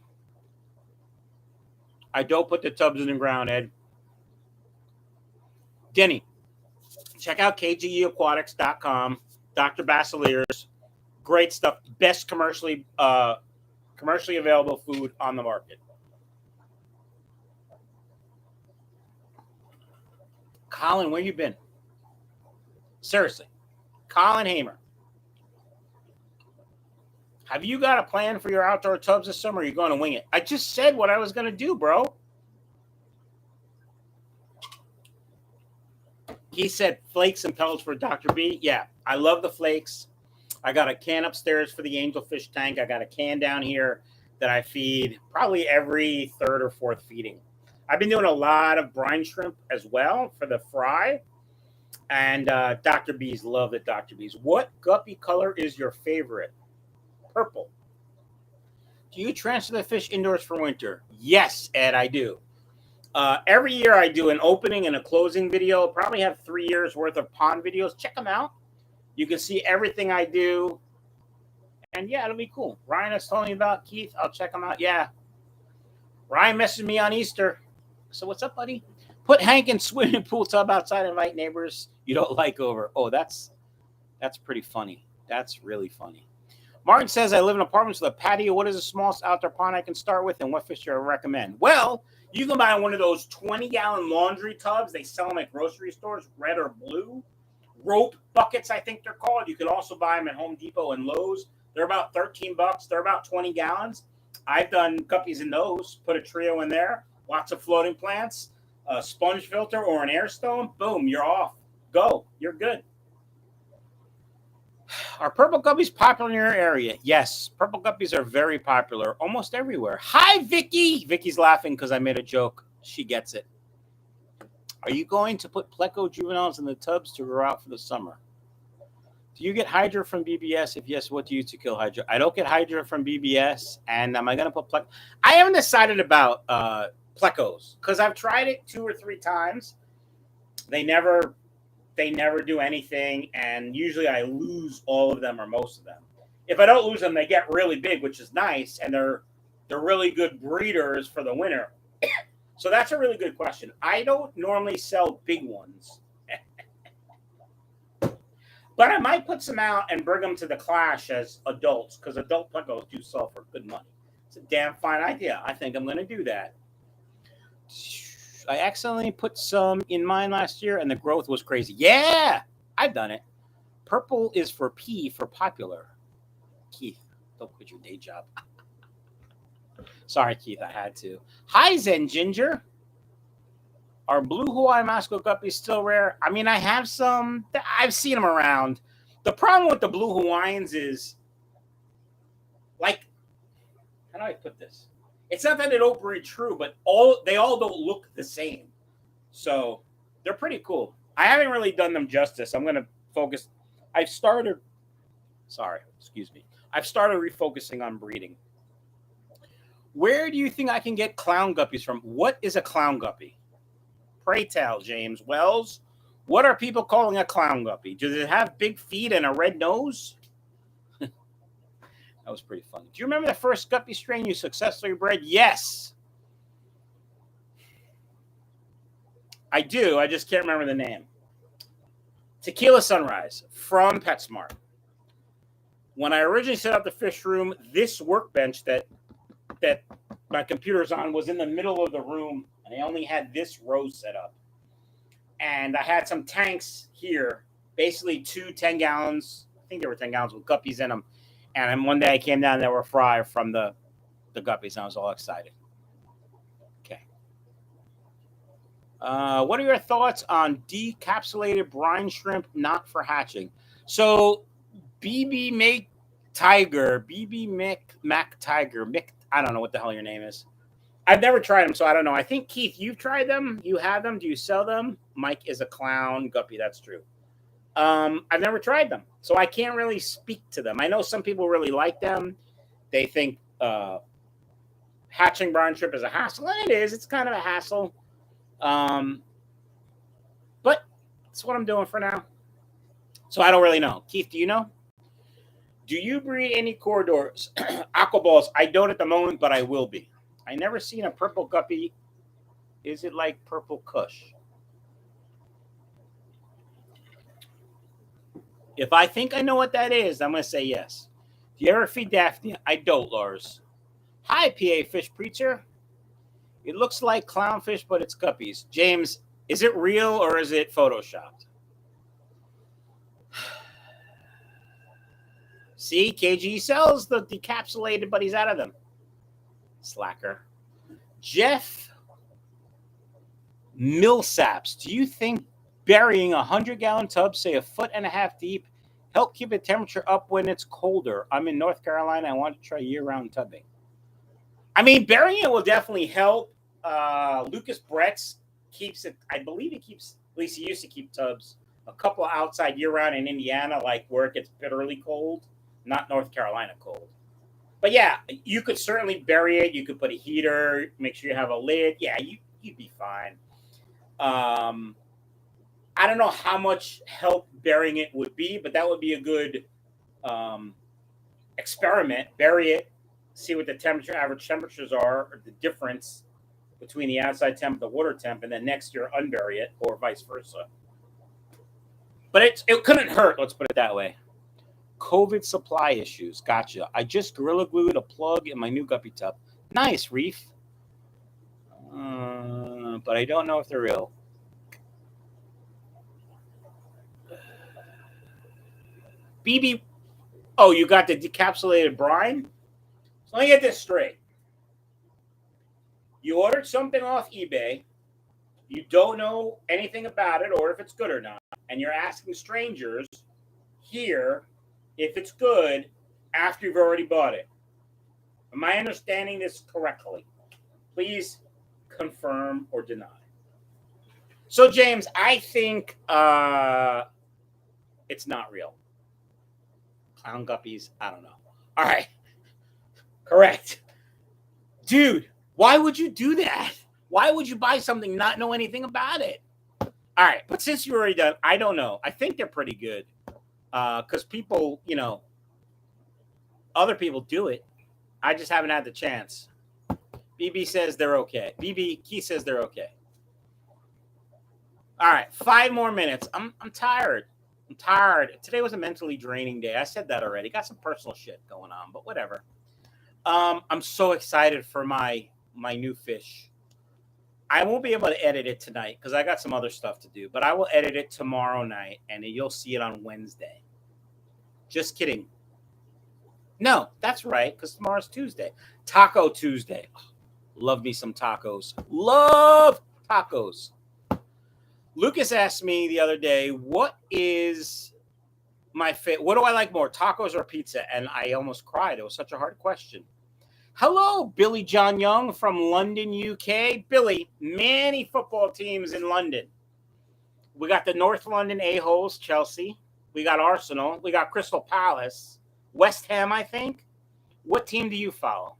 I don't put the tubs in the ground, Ed. Denny, check out KJEAquatics.com. Dr. Basileus. Great stuff. Best commercially available food on the market. Colin, where you been? Seriously. Colin Hamer. Have you got a plan for your outdoor tubs this summer? Or are you going to wing it? I just said what I was going to do, bro. He said flakes and pellets for Dr. B. Yeah, I love the flakes. I got a can upstairs for the Angelfish tank. I got a can down here that I feed probably every third or fourth feeding. I've been doing a lot of brine shrimp as well for the fry. And Dr. B's, love it, Dr. B's. What guppy color is your favorite? Purple. Do you transfer the fish indoors for winter? Yes, Ed, I do. Every year I do an opening and a closing video. Probably have 3 years worth of pond videos. Check them out. You can see everything I do. And yeah, it'll be cool. Ryan is telling me about Keith. I'll check them out. Yeah. Ryan messaged me on Easter. So what's up, buddy? Put Hank in swimming pool tub outside. Invite neighbors you don't like over. Oh, that's pretty funny. That's really funny. Martin says, I live in apartments with a patio. What is the smallest outdoor pond I can start with, and what fish do I recommend? Well, you can buy one of those 20-gallon laundry tubs. They sell them at grocery stores, red or blue. Rope buckets, I think they're called. You can also buy them at Home Depot and Lowe's. They're about $13. They're about 20 gallons. I've done guppies in those. Put a trio in there. Lots of floating plants, a sponge filter or an air stone. Boom, you're off. Go. You're good. Are purple guppies popular in your area? Yes, purple guppies are very popular almost everywhere. Hi, Vicky. Vicky's laughing because I made a joke. She gets it. Are you going to put Pleco juveniles in the tubs to grow out for the summer? Do you get Hydra from BBS? If yes, what do you use to kill Hydra? I don't get Hydra from BBS. And am I going to put Pleco? I haven't decided about Plecos because I've tried it 2 or 3 times. They never do anything, and usually I lose all of them or most of them. If I don't lose them, they get really big, which is nice, and they're really good breeders for the winter. So that's a really good question. I don't normally sell big ones, but I might put some out and bring them to the clash as adults because adult Plecos do sell for good money. It's a damn fine idea. I think I'm going to do that. I accidentally put some in mine last year, and the growth was crazy. Yeah, I've done it. Purple is for P for popular. Keith, don't quit your day job. Sorry, Keith, I had to. Hi, Zen Ginger. Are blue Hawaiian Moscow guppies still rare? I mean, I have some. I've seen them around. The problem with the blue Hawaiians is, like, how do I put this? It's not that they don't breed true, but they all don't look the same. So they're pretty cool. I haven't really done them justice. I'm going to focus. I've started refocusing on breeding. Where do you think I can get clown guppies from? What is a clown guppy? Pray tell, James Wells. What are people calling a clown guppy? Does it have big feet and a red nose? That was pretty funny. Do you remember the first guppy strain you successfully bred? Yes. I do. I just can't remember the name. Tequila Sunrise from PetSmart. When I originally set up the fish room, this workbench that my computer's on was in the middle of the room, and I only had this row set up. And I had some tanks here, basically 2 10 gallons. I think there were 10 gallons with guppies in them. And then one day I came down, there were fry from the guppies, and I was all excited. Okay. What are your thoughts on decapsulated brine shrimp not for hatching? So BB Mac Tiger, I don't know what the hell your name is. I've never tried them, so I don't know. I think, Keith, you've tried them. You have them. Do you sell them? Mike is a clown guppy. That's true. I've never tried them, so I can't really speak to them. I know some people really like them. They think hatching brine shrimp is a hassle, and it is. It's kind of a hassle. But that's what I'm doing for now. So I don't really know. Keith, do you know? Do you breed any corridors? Aquaballs, I don't at the moment, but I will be. I never seen a purple guppy. Is it like purple Kush? If I think I know what that is, I'm going to say yes. Do you ever feed Daphne? I don't, Lars. Hi, PA Fish Preacher. It looks like clownfish, but it's guppies. James, is it real or is it photoshopped? See, KJE sells the decapsulated, but he's out of them. Slacker. Jeff Millsaps, do you think burying a 100-gallon tub, say 1.5 feet deep, help keep the temperature up when it's colder? I'm in North Carolina. I want to try year-round tubbing. I mean, burying it will definitely help. Lucas Bretz keeps it. I believe he keeps, at least he used to keep tubs, a couple outside year-round in Indiana, like where it gets bitterly cold, not North Carolina cold. But yeah, you could certainly bury it. You could put a heater, make sure you have a lid. Yeah, you'd be fine. I don't know how much help burying it would be, but that would be a good experiment. Bury it, see what the average temperatures are, or the difference between the outside temp and the water temp, and then next year unbury it, or vice versa. But it couldn't hurt, let's put it that way. COVID supply issues. Gotcha. I just Gorilla Glued a plug in my new guppy tub. Nice, Reef. But I don't know if they're real. BB. Oh, you got the decapsulated brine? So let me get this straight. You ordered something off eBay. You don't know anything about it or if it's good or not. And you're asking strangers here if it's good after you've already bought it. Am I understanding this correctly? Please confirm or deny. So, James, I think it's not real. Clown guppies, I don't know. All right. Correct. Dude, why would you do that? Why would you buy something not know anything about it? All right, but since you're already done, I don't know. I think they're pretty good. Because people, other people do it. I just haven't had the chance. BB says they're okay. Keith says they're okay. All right, 5 more minutes. I'm tired. I'm tired. Today was a mentally draining day. I said that already. Got some personal shit going on, but whatever. I'm so excited for my new fish. I won't be able to edit it tonight because I got some other stuff to do, but I will edit it tomorrow night, and you'll see it on Wednesday. Just kidding. No, that's right, because tomorrow's Tuesday. Taco Tuesday. Love me some tacos. Love tacos. Lucas asked me the other day, what is my favorite? What do I like more, tacos or pizza? And I almost cried. It was such a hard question. Hello, Billy John Young from London, UK. Billy, many football teams in London. We got the North London A-holes, Chelsea. We got Arsenal. We got Crystal Palace. West Ham, I think. What team do you follow?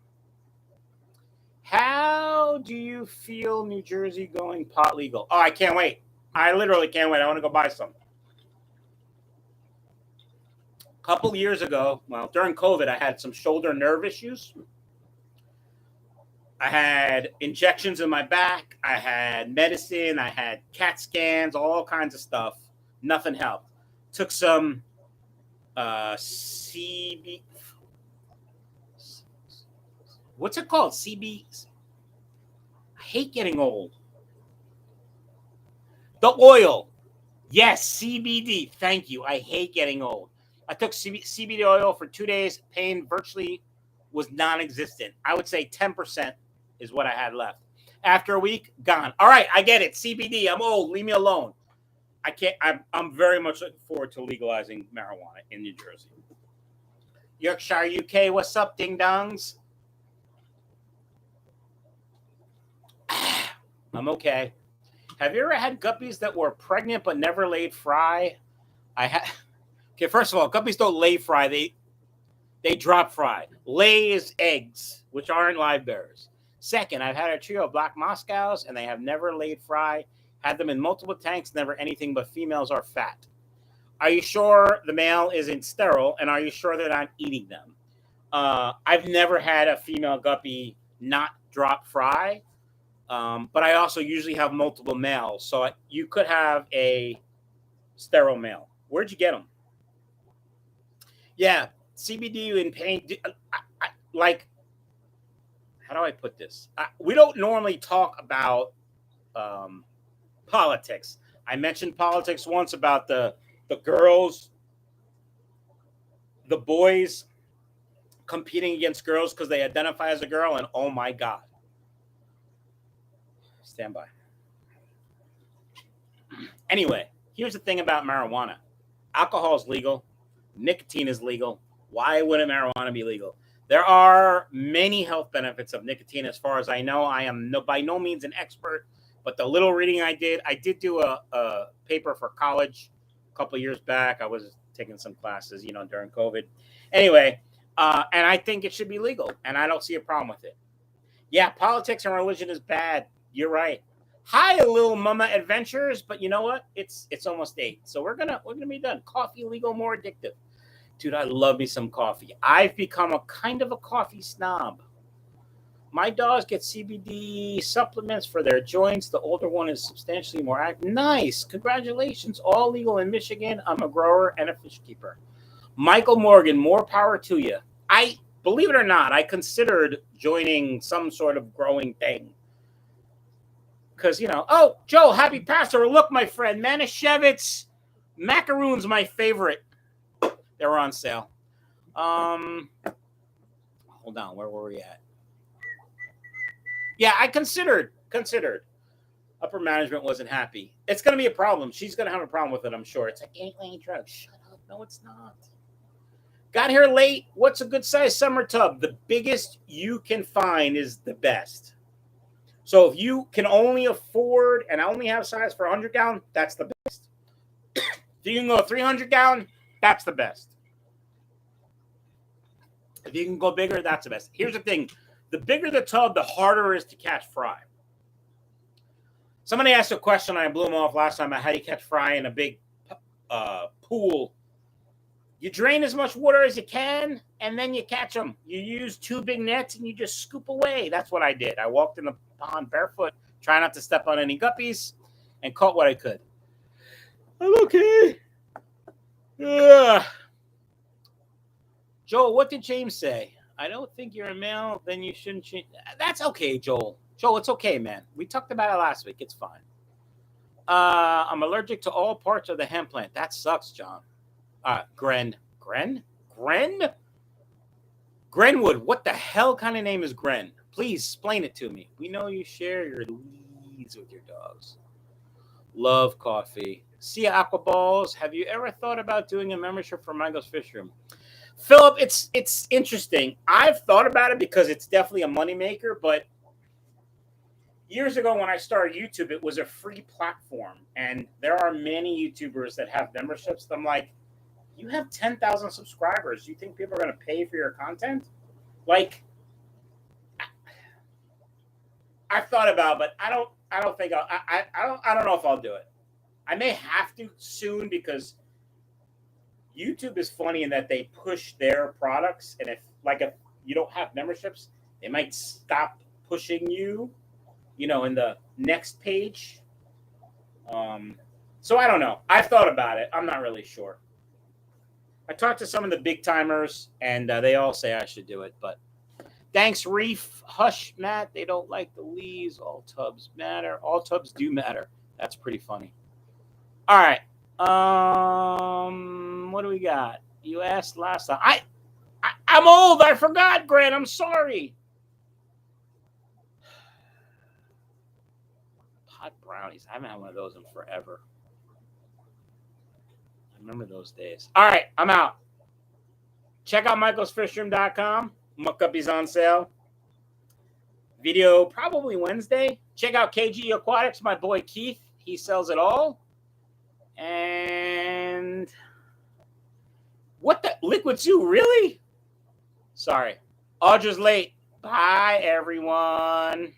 How do you feel New Jersey going pot legal? Oh, I can't wait. I literally can't wait. I want to go buy some. A couple years ago, well, during COVID, I had some shoulder nerve issues. I had injections in my back. I had medicine. I had CAT scans, all kinds of stuff. Nothing helped. Took some CB. What's it called? CB. I hate getting old. The oil. Yes, CBD. Thank you. I hate getting old. I took CBD oil for 2 days. Pain virtually was non-existent. I would say 10% is what I had left. After a week, gone. All right, I get it. CBD. I'm old. Leave me alone. I can't. I'm very much looking forward to legalizing marijuana in New Jersey. Yorkshire, UK. What's up, ding dongs? I'm okay. Have you ever had guppies that were pregnant but never laid fry? I had. Okay, first of all, guppies don't lay fry. They drop fry. Lay is eggs, which aren't live bearers. Second, I've had a trio of black Moscows, and they have never laid fry. Had them in multiple tanks, never anything but females are fat. Are you sure the male isn't sterile, and are you sure they're not eating them? I've never had a female guppy not drop fry, but I also usually have multiple males, so you could have a sterile male. Where'd you get them? Yeah, CBD in pain. Like, how do I put this? We don't normally talk about politics. I mentioned politics once about the girls, the boys competing against girls because they identify as a girl, and oh my God. Stand by. Anyway, here's the thing about marijuana. Alcohol is legal. Nicotine is legal. Why wouldn't marijuana be legal? There are many health benefits of nicotine. As far as I know, I am by no means an expert, but the little reading I did do a paper for college a couple of years back. I was taking some classes, during COVID. Anyway, and I think it should be legal, and I don't see a problem with it. Yeah, politics and religion is bad. You're right. Hi, little mama adventures, but you know what? It's almost 8, so we're gonna be done. Coffee legal, more addictive. Dude, I love me some coffee. I've become a kind of a coffee snob. My dogs get CBD supplements for their joints. The older one is substantially more active. Nice. Congratulations. All legal in Michigan. I'm a grower and a fish keeper. Michael Morgan, more power to you. I believe it or not, I considered joining some sort of growing thing. Because, oh, Joe, happy Passover. Look, my friend, Manischewitz macaroons, my favorite. They were on sale. Hold on, where were we at? Yeah, I considered. Upper management wasn't happy. It's going to be a problem. She's going to have a problem with it, I'm sure. It's like 8-lane drug. Shut up. No, it's not. Got here late. What's a good size summer tub? The biggest you can find is the best. So if you can only afford and only have size for 100 gallon, that's the best. If you can go 300 gallon, that's the best. If you can go bigger, that's the best. Here's the thing. The bigger the tub, the harder it is to catch fry. Somebody asked a question, and I blew them off last time about how do you catch fry in a big pool. You drain as much water as you can, and then you catch them. You use 2 big nets, and you just scoop away. That's what I did. I walked in the pond barefoot, trying not to step on any guppies, and caught what I could. I'm okay. Joel, what did James say? I don't think you're a male, then you shouldn't change. That's okay, Joel. Joel, it's okay, man. We talked about it last week. It's fine. I'm allergic to all parts of the hemp plant. That sucks, John. Grenwood. What the hell kind of name is Gren? Please explain it to me. We know you share your leads with your dogs. Love coffee. See Aqua Balls. Have you ever thought about doing a membership for Michael's Fish Room? Philip, it's interesting. I've thought about it because it's definitely a moneymaker, but years ago when I started YouTube, it was a free platform, and there are many YouTubers that have memberships. I'm like, you have 10,000 subscribers. Do you think people are going to pay for your content? Like, I've thought about it, but I don't think I don't know if I'll do it. I may have to soon because YouTube is funny in that they push their products, and if you don't have memberships, they might stop pushing you, in the next page. So I don't know. I've thought about it. I'm not really sure. I talked to some of the big timers, and they all say I should do it. But thanks, Reef. Hush, Matt. They don't like the leaves. All tubs matter. All tubs do matter. That's pretty funny. All right. What do we got? You asked last time. I'm old. I forgot, Grant. I'm sorry. Pot brownies. I haven't had one of those in forever. I remember those days. All right, I'm out. Check out michaelsfishroom.com. Guppies on sale. Video probably Wednesday. Check out KJE Aquatics. My boy Keith. He sells it all. And what the liquid zoo? Really? Sorry. Audra's late. Bye, everyone.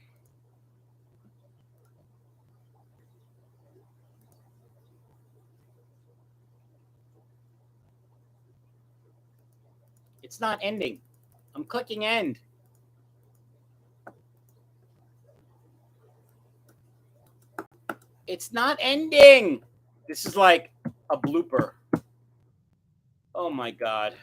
It's not ending. I'm clicking end. It's not ending. This is like a blooper. Oh my God.